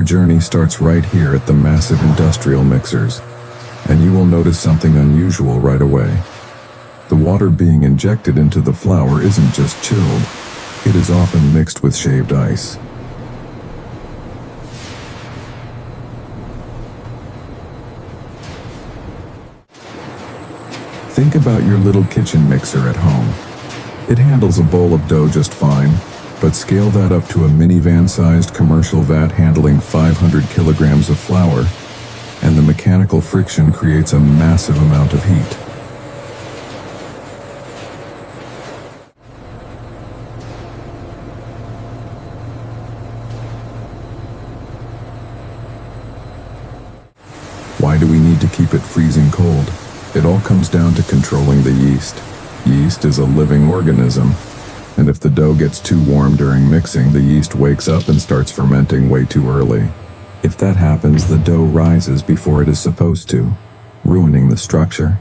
Our journey starts right here at the massive industrial mixers, and you will notice something unusual right away. The water being injected into the flour isn't just chilled, it is often mixed with shaved ice. Think about your little kitchen mixer at home. It handles a bowl of dough just fine, but scale that up to a minivan-sized commercial vat handling 500 kilograms of flour, and the mechanical friction creates a massive amount of heat. Why do we need to keep it freezing cold? It all comes down to controlling the yeast. Yeast is a living organism, and if the dough gets too warm during mixing, the yeast wakes up and starts fermenting way too early. If that happens, the dough rises before it is supposed to, ruining the structure.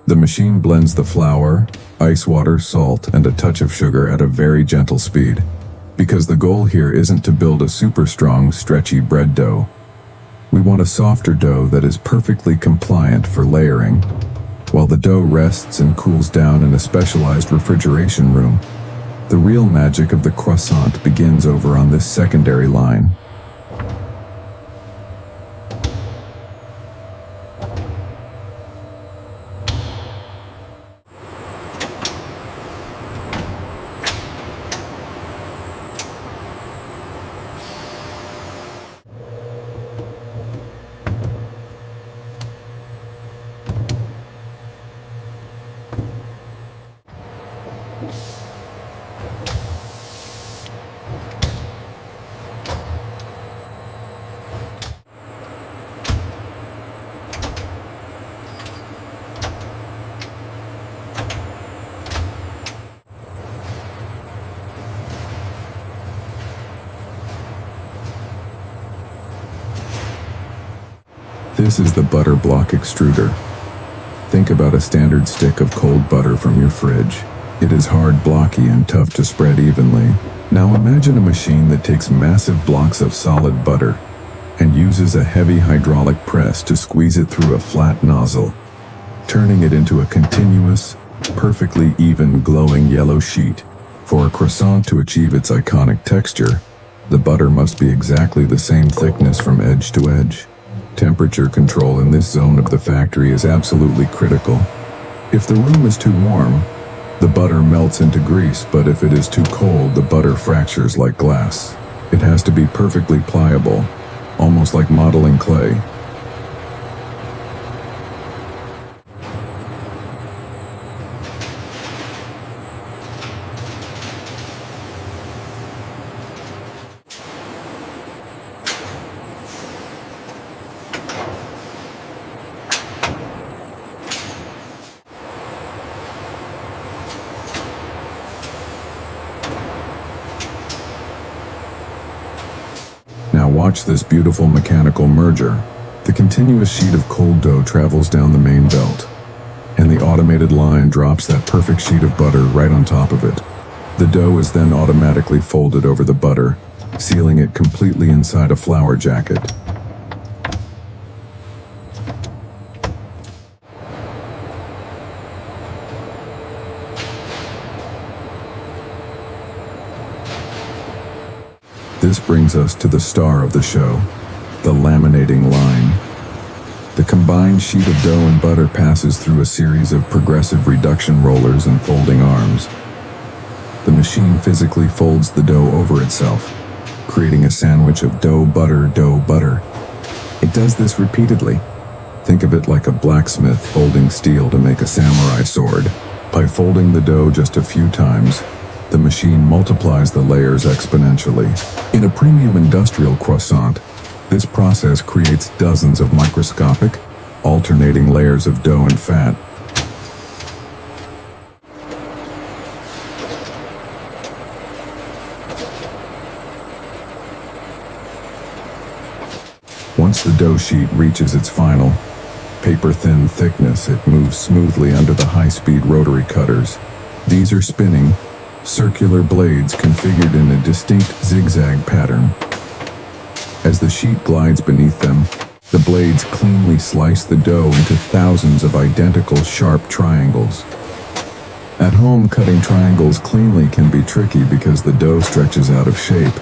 The machine blends the flour, ice water, salt, and a touch of sugar at a very gentle speed, because the goal here isn't to build a super strong, stretchy bread dough. We want a softer dough that is perfectly compliant for layering. While the dough rests and cools down in a specialized refrigeration room, the real magic of the croissant begins over on this secondary line. This is the butter block extruder. Think about a standard stick of cold butter from your fridge. It is hard, blocky, and tough to spread evenly. Now imagine a machine that takes massive blocks of solid butter and uses a heavy hydraulic press to squeeze it through a flat nozzle, turning it into a continuous, perfectly even, glowing yellow sheet. For a croissant to achieve its iconic texture, the butter must be exactly the same thickness from edge to edge. Temperature control in this zone of the factory is absolutely critical. If the room is too warm, the butter melts into grease, but if it is too cold, the butter fractures like glass. It has to be perfectly pliable, almost like modeling clay. Now watch this beautiful mechanical merger. The continuous sheet of cold dough travels down the main belt, and the automated line drops that perfect sheet of butter right on top of it. The dough is then automatically folded over the butter, sealing it completely inside a flour jacket. This brings us to the star of the show, the laminating line. The combined sheet of dough and butter passes through a series of progressive reduction rollers and folding arms. The machine physically folds the dough over itself, creating a sandwich of dough, butter, dough, butter. It does this repeatedly. Think of it like a blacksmith folding steel to make a samurai sword. By folding the dough just a few times, the machine multiplies the layers exponentially. In a premium industrial croissant, this process creates dozens of microscopic, alternating layers of dough and fat. Once the dough sheet reaches its final, paper-thin thickness, it moves smoothly under the high-speed rotary cutters. These are spinning, circular blades configured in a distinct zigzag pattern. As the sheet glides beneath them, the blades cleanly slice the dough into thousands of identical sharp triangles. At home, cutting triangles cleanly can be tricky because the dough stretches out of shape,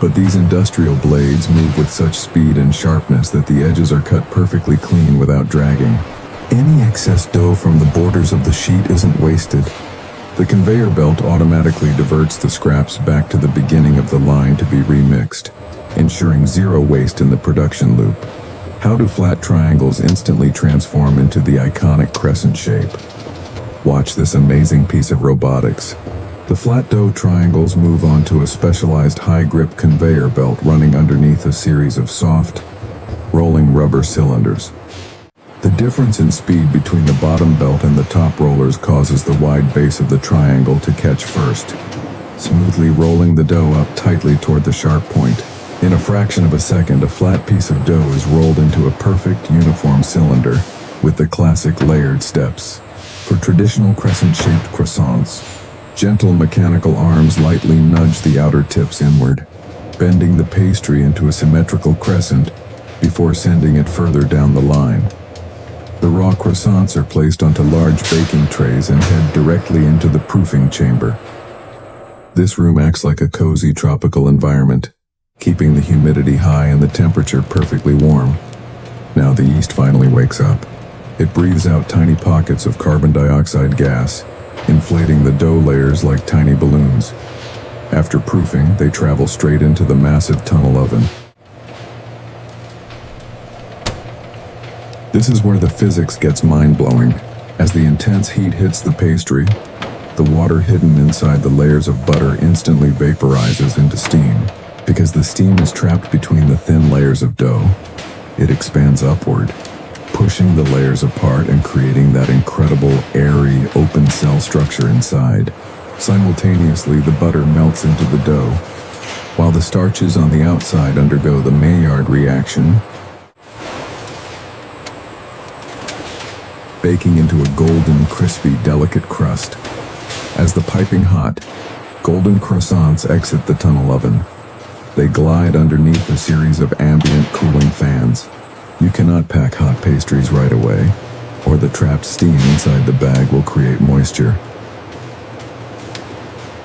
but these industrial blades move with such speed and sharpness that the edges are cut perfectly clean without dragging. Any excess dough from the borders of the sheet isn't wasted. The conveyor belt automatically diverts the scraps back to the beginning of the line to be remixed, ensuring zero waste in the production loop. How do flat triangles instantly transform into the iconic crescent shape? Watch this amazing piece of robotics. The flat dough triangles move onto a specialized high-grip conveyor belt running underneath a series of soft, rolling rubber cylinders. The difference in speed between the bottom belt and the top rollers causes the wide base of the triangle to catch first, smoothly rolling the dough up tightly toward the sharp point. In a fraction of a second, a flat piece of dough is rolled into a perfect uniform cylinder with the classic layered steps. For traditional crescent-shaped croissants, gentle mechanical arms lightly nudge the outer tips inward, bending the pastry into a symmetrical crescent before sending it further down the line. The raw croissants are placed onto large baking trays and head directly into the proofing chamber. This room acts like a cozy tropical environment, keeping the humidity high and the temperature perfectly warm. Now the yeast finally wakes up. It breathes out tiny pockets of carbon dioxide gas, inflating the dough layers like tiny balloons. After proofing, they travel straight into the massive tunnel oven. This is where the physics gets mind-blowing. As the intense heat hits the pastry, the water hidden inside the layers of butter instantly vaporizes into steam. Because the steam is trapped between the thin layers of dough, it expands upward, pushing the layers apart and creating that incredible, airy, open cell structure inside. Simultaneously, the butter melts into the dough, while the starches on the outside undergo the Maillard reaction, baking into a golden, crispy, delicate crust. As the piping hot, golden croissants exit the tunnel oven. They glide underneath a series of ambient cooling fans. You cannot pack hot pastries right away, or the trapped steam inside the bag will create moisture,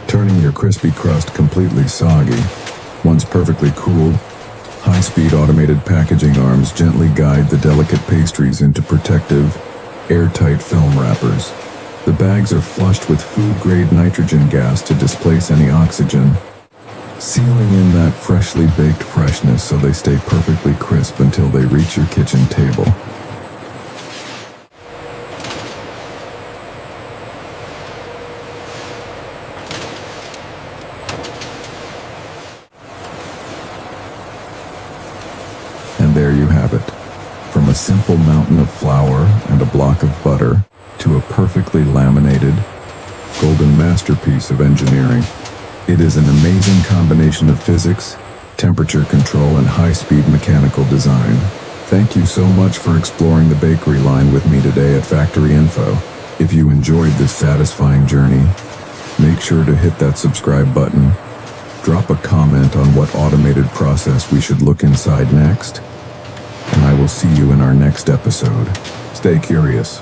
turning your crispy crust completely soggy. Once perfectly cooled, high-speed automated packaging arms gently guide the delicate pastries into protective, airtight film wrappers. The bags are flushed with food-grade nitrogen gas to displace any oxygen, sealing in that freshly baked freshness so they stay perfectly crisp until they reach your kitchen table. And there you have it. From a simple mountain of flour and a block of butter to a perfectly laminated, golden masterpiece of engineering. It is an amazing combination of physics, temperature control, and high-speed mechanical design. Thank you so much for exploring the bakery line with me today at Factory Info. If you enjoyed this satisfying journey, make sure to hit that subscribe button, drop a comment on what automated process we should look inside next, and I will see you in our next episode. Stay curious.